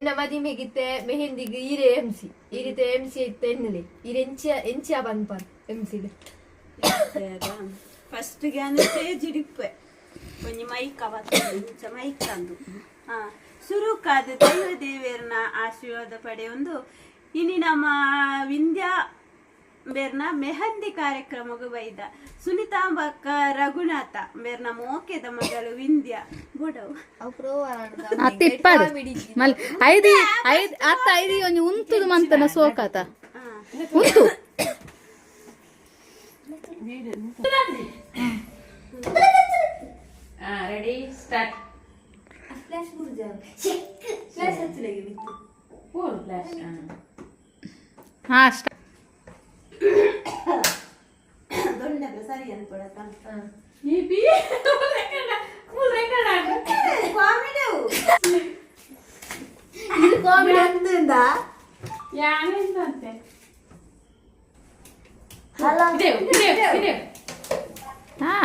ಮದಿಮೆಗಿತ್ತೆ ಮೆಹಂದಿಗೆ ಈರೆ MC ಈರಿತೆ MC ಇತ್ತೆ ಎನ್ನಲೆ ಈರೆ ಎಂಚಿಯ ಬಂದ್ಪಾರ ಎಂಸಿಗೆ ಫಸ್ಟ್ಗೆ ಅಂದ್ರೆ ಸ್ಟೇಜ್ ಹಿಡಿಪೆ ಕೊಂಚ ಮೈಕ್ ಅವತ್ತು ಮೈಕ್ ತಂದು ಸುರುಕಾದ ದೈವ ದೇವಿಯರ್ನ ಆಶೀರ್ವಾದ ಪಡೆಯೊಂದು ಇನ್ನು ನಮ್ಮ ವಿಂಧ್ಯ ಬೇರ್ನ ಮೆಹಂದಿ ಕಾರ್ಯಕ್ರಮಗೂ ಬೈದ ಸುನಿತಾಂಬಕ್ಕ ರಘುನಾಥ ಬೇರ್ನ ಮೋಕೆದ ಮಗಳು ವಿಂಧ್ಯ ಬೋಡವು ಉಂಟು ಮಂತನ ಸೋಕಾತ ಉಂಟು ರೆಡಿ ಸ್ಟಾರ್ಟ್ ಫ್ಲಾಶ್ ಮುರ್ಜಾ ಫ್ಲಾಶ್ ಹಚ್ಚಲಗೆ ಬಿತ್ತು ಫೋನ್ ಫ್ಲಾಶ್ ಹಾ ದೊಡ್ಡ ಸರಿ ಅನ್ಕೊಳಕ ಈ ಬಿ ಫುಲ್ ರೆಕಾರ್ಡ್ ಕಾಮಿಡಿ ಇದು ಕಾಮಿಡಿ ಅಂತಿಂದ ಯಾನೆಂದಂತೆ ಹಲೋ ಇದೆ ಹಾ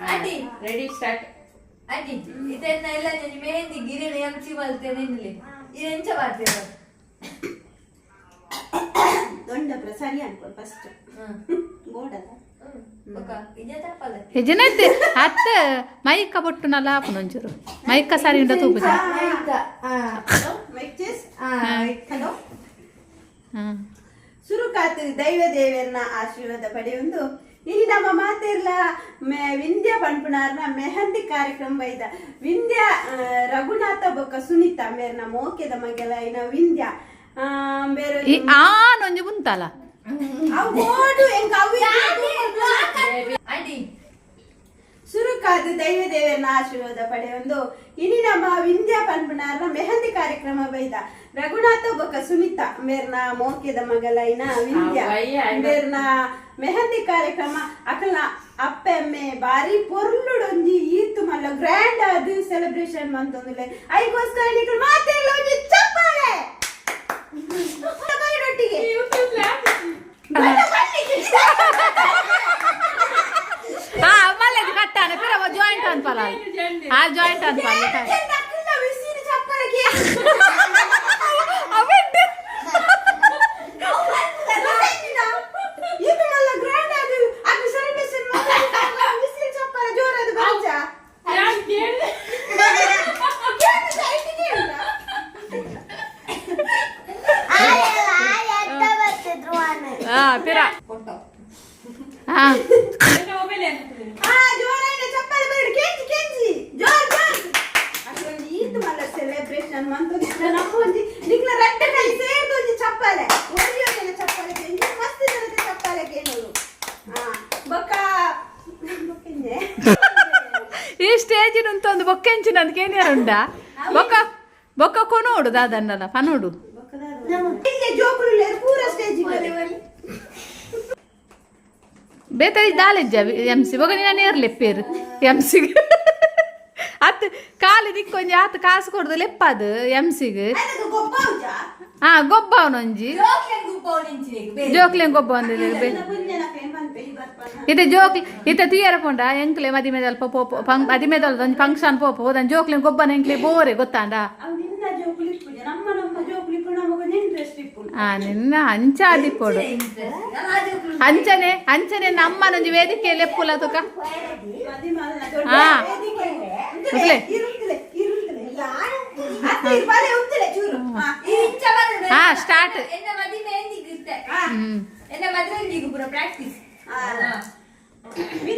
ಆಂಟಿ ರೆಡಿ ಸ್ಟಾರ್ಟ್ ಆಂಟಿ ಇದನ್ನ ಎಲ್ಲ ನಾನು ಮೆಹಂದಿ ಗಿರಣಿ ಎಂಚಿ ಮಾಡ್ತೇನೆ ಇಲ್ಲಿ ಇದು ಎಂಚ ಮಾಡ್ತೇನೆ ದೊಡ್ಡ ಸರಿ ಅನ್ಕೊ ಫಸ್ಟ್ ಬೋಡಲ್ಲ ಹೆಜನೈತೆ ಅತ್ತ ಮೈಕ ಬೊಟ್ಟುನಲ್ಲ ಆಪುನೊಂಚೂರು ಮೈಕ ಸಾರಿ ಉಂಡ ತೂಪು ಹಲೋ ಸುರುಕಾತು ದೈವ ದೇವಿಯರ್ನ ಆಶೀರ್ವಾದ ಪಡೆಯೊಂದು ಇಲ್ಲಿ ನಮ್ಮ ಮಾತೆರ್ಲ ವಿಂಧ್ಯ ಪಂಪುನಾರ್ನ ಮೆಹಂದಿ ಕಾರ್ಯಕ್ರಮ ಬೈದ ವಿಂಧ್ಯ ರಘುನಾಥ ಬೊಕ್ಕ ಸುನೀತಾ ಮೇರ್ನ ಮೋಕೆದ ಮಗೆಲ ಇನ ವಿಂಧ್ಯ ಬೇರೆ ನೊಂಜು ಗುಂತಲ್ಲ ಸುರುಕಾದ ದೈವ ದೇವರನ್ನ ಆಶೀರ್ವಾದ ಪಡೆಯೊಂದು ಇನಿ ನಮ್ಮ ವಿಂಧ್ಯ ಪಂಪುನಾರ್ನ ಮೆಹಂದಿ ಕಾರ್ಯಕ್ರಮ ಬೈದ ರಘುನಾಥ ಬೊಕ್ಕ ಸುನೀತಾ ಮೇರ್ನ ಮೋಕೆದ ಮಗಲೈನ ವಿಂಧ್ಯ ಮೇರ್ನ ಮೆಹಂದಿ ಕಾರ್ಯಕ್ರಮ ಅಕಲ್ನ ಅಪ್ಪೆಮ್ಮೆ ಬಾರಿ ಪೊರ್ಲುಡೊಂಜಿ ಈತು ಮಲ್ಲ ಗ್ರ್ಯಾಂಡ್ ಅದು ಸೆಲೆಬ್ರೇಷನ್ ಮಂತೊಂದುಲೆ ಐಗೋಸ್ಕರ ನಿಕಲ್ ಮಾತೆಲ್ಲ ಒಂಜಿ ಚಪ್ಪಾಳೆ ಒಟ್ಟಿಗೆ ಮಲ್ಲೆದು ಕಟ್ಟಾನೆ ಪಿರವ ಜಾಯಿಂಟ್ ಅನ್ಪಲ್ಲ ಆ ಜಾಯಿಂಟ್ ಅನ್ಪಲ್ಲ ಪಿರ ಸೆಲೆಬ್ರೇಷನ್ ನಿಕ್ಲ ರಟ್ಟ ಕೈ ಸೇರ್ದು ಒಂಜಿ ಚಪ್ಪಲೆ ಒರಿಯೋನೆ ಚಪ್ಪಲೆ ಕೆಂಜಿ ಮಸ್ತ್ ಜನತೆ ಚಪ್ಪಲೆ ಕೇನೋಡು ಬೊಕ್ಕ ಬೊಕ್ಕೆಂಜೆ ಈ ಸ್ಟೇಜಿನ ಒಂದು ಬೊಕ್ಕೆಂಚಿನ ಅಂತ ಕೇನಿಯಾರುಂಡ ಬೊಕ್ಕ ಬೊಕ್ಕ ಕೊನೋಡು ದಾದನ್ನಲ್ಲ ಪನೋಡು ಇಲ್ಲಿ ಜೋಕುಲು ಪೂರ ಸ್ಟೇಜ್ ಬೇತರಿ ದಾಲೆಜ್ಜ ಎಂಸಿ ಬೊಕ ನೀನು ಏರ್ಲೆಪ್ಪೇರು ಎಂಸಿಗೆ ಅತ್ ಕಾಲು ದಿಕ್ಕೊಂಜಿ ಆತ ಕಾಸು ಕೊಡ್ದು ಲೆಪ್ಪದು ಎಂಸಿಗೆ ಗೊಬ್ಬ ಅವನೊಂಜಿ ಜೋಕ್ಲೆಂಗ್ ಗೊಬ್ಬ ಒಂದಿದೆ ಇದು ಜೋಕ್ಲಿ ಇತ್ತ ತೀಯರ ಪೋಂಡ ಎಂಕ್ಲೆ ಮದಿಮೆದಲ್ಪ ಪೋಪು ಮದಿಮೆದಲ್ದ ಒಂಜಿ ಫಂಕ್ಷನ್ ಪೋಪು ಹೋದನ್ ಜೋಕ್ಲೆಂಗ್ ಗೊಬ್ಬನ ಎಂಕ್ಲೆ ಬೋರೆ ಗೊತ್ತಾಂಡ ನಿನ್ನ ಅಂಚ ಆದಿಪ್ಪೋಡು ಅಂಚನೆ ನಮ್ಮನೊಂಜಿ ವೇದಿಕೆಯಲ್ಲಿ ಎಪ್ಪುಲ ತುಕ ಸ್ಟಾರ್ಟ್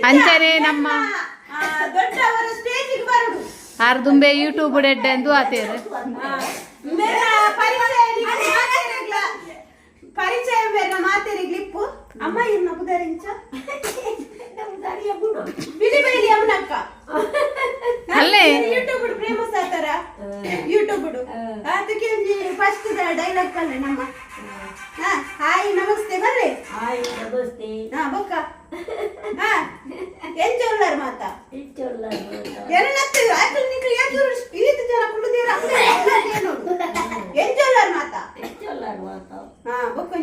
ಅಂಚನೆ ನಮ್ಮ ಅರ್ದುಂಬೆ ಯೂಟ್ಯೂಬ್ ಡೆಡ್ ಎಂದು ಆತೇರು ಪರಿಚಯ ಬೇರೆ ಮಾತೇರಿಗ್ಲಿಪ್ಪು ಅಮ್ಮ ಇರ್ನ ಬುದರಿಂಚ ಬಿಡಿಬೇಡಿ ಅಮ್ಮನಕ್ಕ ಅಲ್ಲೇ ಯೂಟ್ಯೂಬ್ ಫೇಮಸ್ ಆತರ ಯೂಟ್ಯೂಬ್ ಅದಕ್ಕೆ ಫಸ್ಟ್ ಡೈಲಾಗ್ ಕಲ್ಲೆ ನಮ್ಮ ಹಾಯ್ ನಮಸ್ತೆ ಬರ್ರಿ ಹಾಯ್ ನಮಸ್ತೆ ಬೊಕ್ಕ ಎಂಚೊಲ್ಲರ್ ಮಾತ ಎರಡತ್ತು ಆಕಲ್ ನಿಕ್ಲಿ ಯಾಚೂರು ಈತ ಜನ ಕುಳಿದೇರ ಎಂಚೊಲ್ಲರ್ ಮಾತ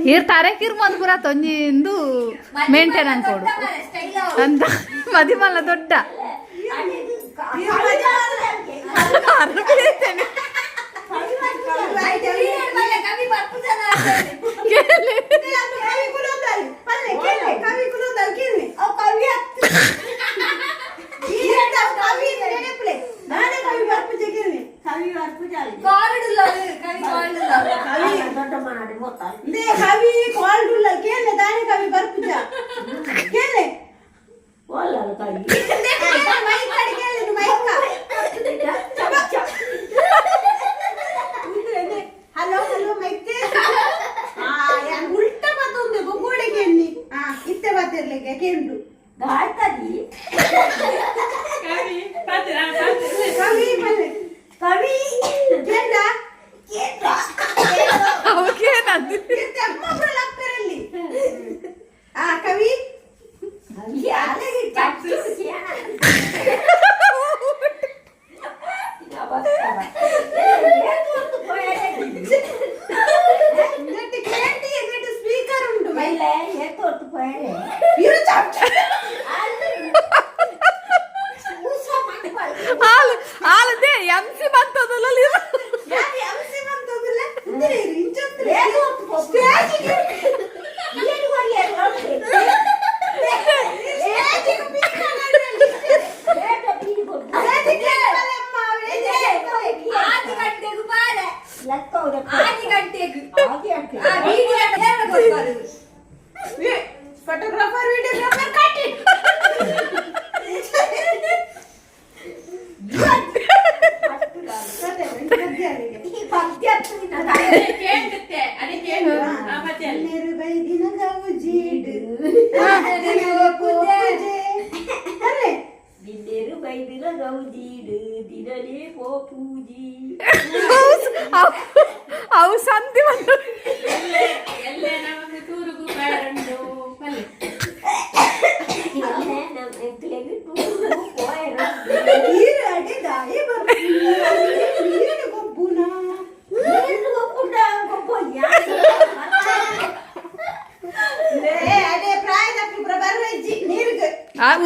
ಇರ್ತಾರೆ ಕಿರ್ಮಂದ್ ಪುರ ತೊಂಜಿಂದು ಮೇಂಟೆನೆನ್ಸ್ ಕೊಡು ಅಂತ ಮದಿಮಲ್ಲ ದೊಡ್ಡ ಕಾಲ್ಡುಲ್ಲ ಕವಿ ಕಾಲ್ಡುಲ್ಲ ದೇ ಕವಿ ಕಾಲ್ಡುಲ್ಲ ಕೇಳೆ ದಾನೆ ಕವಿ ಬರ್ಪುಜ ಕೇಳೆ ಮೈಕ್ ಕಡೆ ಕೇಳೆ ಮೈಕ್ ಹಲೋ ಹಲೋ ಮೈಕ್ ಉಲ್ಟ ಮತ್ತೊಂದು ಬೊಗೋಡೆಗೆ ಎಣ್ಣಿ ಇತ್ತೆ ಬತ್ತಿರ್ಲಿಕ್ಕೆ ಕೇಂಡು ಕವಿ ಮನೆ ಕವಿ ಕೇಂಡ ಅವಕ್ಕೇನದು ಅಮ್ಮಲ್ಲಿ ಕವಿ ಸ್ಪೀಕರ್ ಉಂಟು ಹಾಲದೇ ಎಂಸಿ ಬಂತದಲ್ಲ ಫೋಟೋಗ್ರಾಫರ್ ವಿಡಿಯೋಗ್ರಾಫರ್ ಕಟ್ಟಿ ಅವು ಸಂತಿ ಬಂದು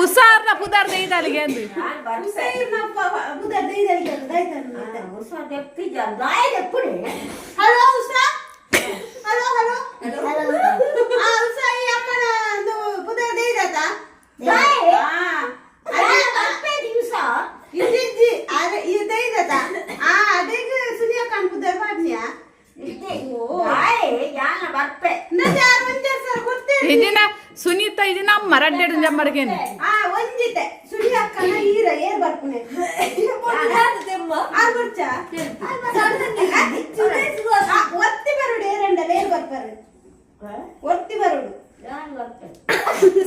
ಉಸಾರ್ನ ಪುದಾರ್ದ ಇದಲ್ಲಿಗೆ ಅಂದು hello Usha hello hello Usha ಈ ಅಮ್ಮನ ಒಂದು ಪುದರ್ ದೈದಾತ ಇಜ್ಜಿ ಅರೆ ಇದು ದೈದಾತ ಅದಕ್ಕೆ ಸುನಿಯಾ ಕಾಣ್ ಪುದರ್ ಮಾಡ್ನಿಯಾ ಇದನ್ನ ಸುನೀತಾ ಇದನ್ನ ಮರಡ್ಡೆಡು ಜಮ್ಮಡ್ಗೇನೆ ಒಂದಿತೆ ಸುನಿಯಾ ಅಕ್ಕನ ಈರ ಏರ್ ಬರ್ಪುನೆ ಒತ್ತಿ ಬರುಡು ಏರಂಡಲ್ಲ ಏರ್ ಬರ್ಪಾರು ಒತ್ತಿ ಬರುಡು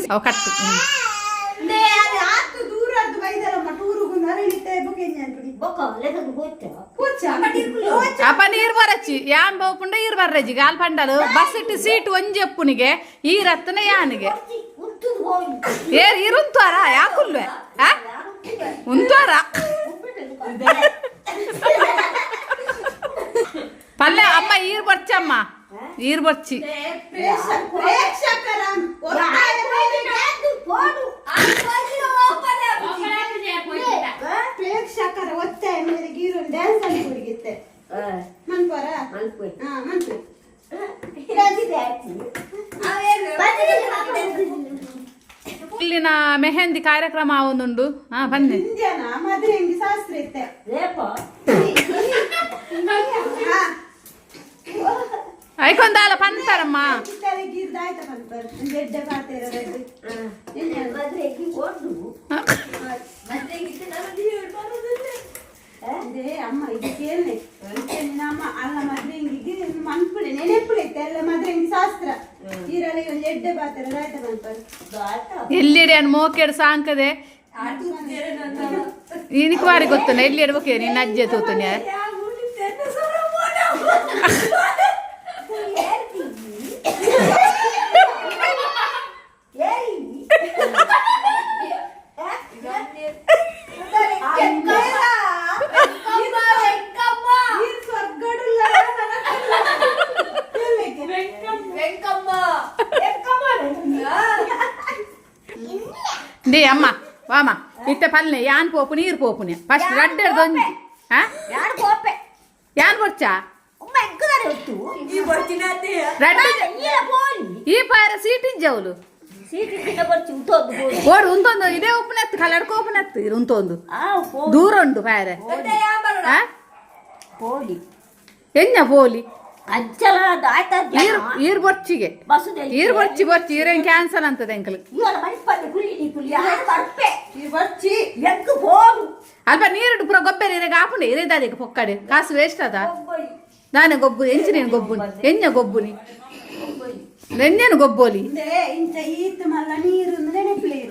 ಅವು ಕಟ್ಟು ಆತು ದೂರ ಅದು ಬೈದರಮ್ಮ ಟೂರುಗು ನರಳಿತ್ತೆ ಬೊಕೆಂಜ ಅನ್ಬಿಡಿ ಅಪ್ಪ ನೀರ್ ಬರಚ್ಚಿ ಯಾನ್ ಬೋಪುಂಡ ಈರ್ ಬರ್ರಜ್ಜಿ ಗಾಲ್ ಪಂಡಲು ಬಸ್ ಇಟ್ಟು ಸೀಟ್ ಒಂಜೆಪ್ಪುನಿಗೆ ಈ ರತ್ತನ ಯಾನಿಗೆ ಏರ್ ಇರುಂತಾರ ಯಾಕುಲ್ವೆ ಉಂತಾರ ಪಲ್ಲೆ ಅಮ್ಮ ಈರ್ ಬರ್ಚಮ್ಮ ಈರ್ ಬರ್ಚಿ ಪ್ರೇಕ್ಷಕರ ಒತ್ತಾಯ ಮೇರೆಗೆ ಈರೊಂದು ಡ್ಯಾನ್ಸ್ ಅಲ್ಲಿ ಹುಡುಗಿತ್ತೆ ಮನ್ಪೋರ ಮನ್ಪು ಇಲ್ಲಿನ ಮೆಹಂದಿ ಕಾರ್ಯಕ್ರಮ ಒಂದುಂಡು ಬನ್ನಿ ಮದುವೆ ಹೆಂಗಿ ಶಾಸ್ತ್ರ ಇತ್ತೆ ಐಕೊಂದಾಲ ಪಂತಾರಮ್ಮ ಅಮ್ಮ ಇದು ಕೇಳಿ ನಮ್ಮ ಅಲ್ಲ ಮದ್ವೆ ಹಿಂಗಿಗೆ ಮನ್ಪುಳೆ ನೆನೆಪುಳಿತ್ತೆ ಎಲ್ಲ ಮದ್ವೆ ಹಿಂಗೆ ಶಾಸ್ತ್ರ ಈರಲ್ಲಿ ಒಂದು ಎಡ್ಡೆ ಬಾತರ ರಾಯ್ತ ಮನ್ಪರು ಎಲ್ಲಿಡೆ ಅನ್ ಮೋಕೆಡ್ ಸಾಂಕದೆ ನಿನಗೆ ಬಾರಿ ಗೊತ್ತನ ಎಲ್ಲಿ ಇಡ್ಬೇಕೆ ನಿನ್ನ ಅಜ್ಜೆ ತೂತನೆ ಡಿ ಅಮ್ಮ ವಾಮ ಇತ್ತೆ ಪಲ್ಲೆ ಯಾನ್ ಪೋಪುನಿ ಈರ್ ಪೋಪುನಿ ಫಸ್ಟ್ ರಡ್ಡೆಡ್ ದೊಂಜಿ ಯಾನ್ ಬರ್ಚಾ ಈ ಪಾರ ಸೀಟ್ ಇಜ್ಜವಲು ಓಡು ಉಂತೊಂದು ಇದೇ ಉಪ್ಪನೆತ್ತು ಕಲ್ಲಡ್ಕೊ ಉಪ್ಪನೆತ್ತು ಇದು ಉಂತೊಂದು ದೂರ ಉಂಟು ಪಾರೆ ಕೋಳಿ ಎಂಜ ಪೋಲಿ ಅಂಚಲ ಆಯ್ತಾ ಈರ್ ಬೊರ್ಚಿಗೆ ಬಸುದಲ್ಲಿ ಈರ್ ಬೊರ್ಚಿ ಈರೇನ್ ಕ್ಯಾನ್ಸಲ್ ಅಂತದ ಎಂಕಲ್ ಇವಾಗ ಮಣಿಪಲ್ಲಿ ಕುಳ್ಳಿ ನೀ ಕುಳ್ಳಿ ಆಯ್ತು ಬರ್ಪೆ ಈ ಬರ್ಚಿ ಎಂಕು ಹೋಗು ಅಲ್ಪ ನೀರು ಪುರ ಗೊಬ್ಬರ ಇರೆಗೆ ಆಪುಂಡೆ ಇರೆದಾದಿಗೆ ಪೊಕ್ಕಡೆ ಕಾಸು ವೇಸ್ಟ್ ಅದ ನಾನೇ ಗೊಬ್ಬು ಎಂಚಿನೇನು ಗೊಬ್ಬು ಎಂಜ ಗೊಬ್ಬುನಿ ನೆನ್ನೇನು ಗೊಬ್ಬೋಲಿ ಇಂಚ ಈತ್ ಮಲ್ಲ ನೀರು ನೆನಪಿಲಿ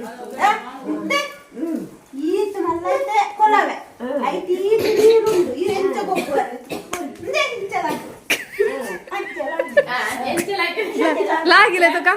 ಈತ್ ಮಲ್ಲ ಐತೆ ಕೊಲವೆ ಐತಿ ಈತ್ ನೀರುಂಡು ಇದು ಎಂಚ ಗೊಬ್ಬರ ಲಾಗಿಲ್ಲ ತುಕ